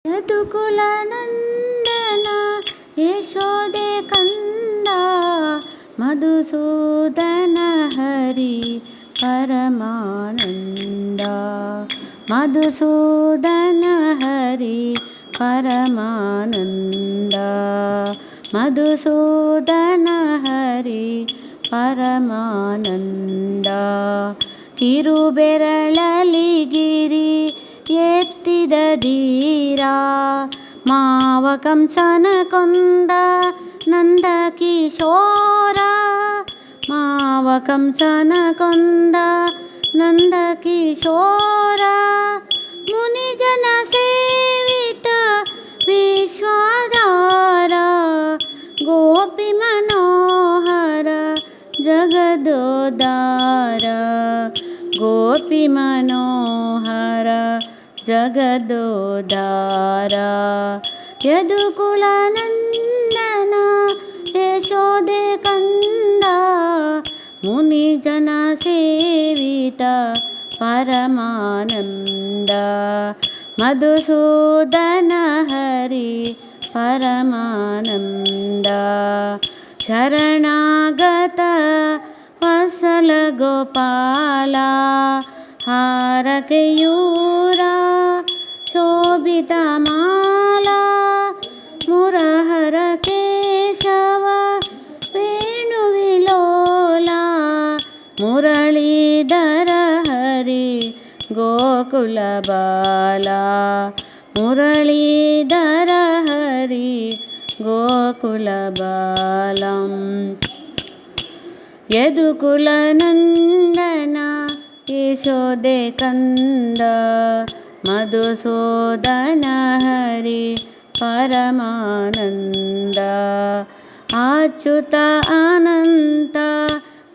యదుకులనందన యశోదే కంద మధుసూదన హరి పరమానంద మధుసూదన హరి పరమానంద మధుసూదన హరి ಪರಮಾನಂದ ಕಿರುಬೆರಳಲಿ ಗಿರಿ ಎತ್ತಿದ ಧೀರ ಮಾವ ಕಂಸನ ಕೊಂದ ನಂದ ಕಿಶೋರ ಮಾವ ಕಂಸನ ಕೊಂದ ನಂದ ಕಿಶೋರ ಮುನಿಜನ ಸೇವಿತ ವಿಶ್ವಾಧಾರ ಗೋಪಿ ಮನೋಹರ ಜಗದೋದಾರ ಗೋಪಿ ಮನೋಹರ ಜಗದೋದಾರ ಯದುಕುಲನಂದನ ಯಶೋದೆ ಕಂದ ಮುನಿಜನ ಸೇವಿತ ಪರಮಾನಂದ ಮಧುಸೂದನ ಹರಿ ಪರಮಾನಂದ ಶರಣಾಗತ ವತ್ಸಲ ಗೋಪಾಲ ಹಾರಕೆಯೂರ ಶೋಭಿತ ಮಾಲಾ ಮುರಹರ ಕೇಶವ ವೇಣುವಿಲೋಲ ಮುರಳೀಧರ ಹರಿ ಗೋಕುಲ ಬಾಲ ಮುರಳೀಧರ ಹರಿ ಗೋಕುಲ ಬಾಲಂ ಯದುಕುಲನಂದನ ಯಶೋದೆ ಕಂದ ಮಧುಸೂದನ ಹರಿ ಪರಮಾನಂದ ಅಚ್ಯುತ ಅನಂತ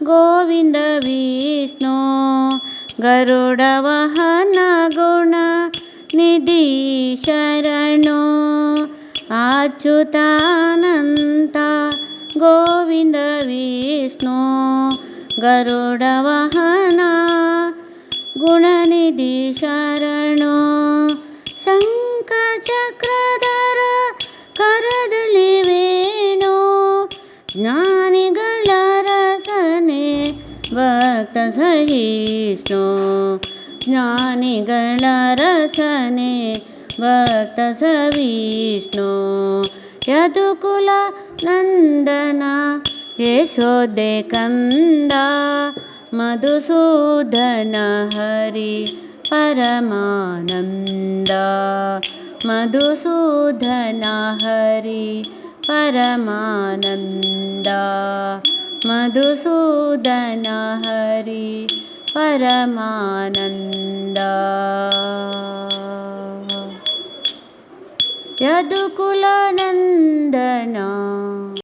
ಗೋವಿಂದ ವಿಷ್ಣು ಗರುಡ ವಾಹನ ಗುಣ ನಿಧಿ ಶರಣು ಅಚ್ಯುತಾನಂತ ಗೋವಿಂದ ವಿಷ್ಣು ಗರುಡ ವಾಹನ ಗುಣನಿಧಿ ಶರಣು ಶಂಖ ಚಕ್ರಧರ ಕರದಲ್ಲಿ ವೇಣು ಜ್ಞಾನಿಗಳ ರಸನೆ ಭಕ್ತ ಸಹಿಷ್ಣು ಜ್ಞಾನಿಗಳ ರಸನೆ ಭಕ್ತ ಸವಿಷ್ಣು ಯದುಕುಲ ನಂದನ ಯಶೋದೆ ಕಂದ ಮಧುಸೂದನ ಹರಿ ಪರಮಾನಂದ ಮಧುಸೂದನ ಹರಿ ಪರಮಾನಂದ ಮಧುಸೂದನ ಹರಿ ಪರಮಾನಂದ ಯದುಕುಲನಂದನ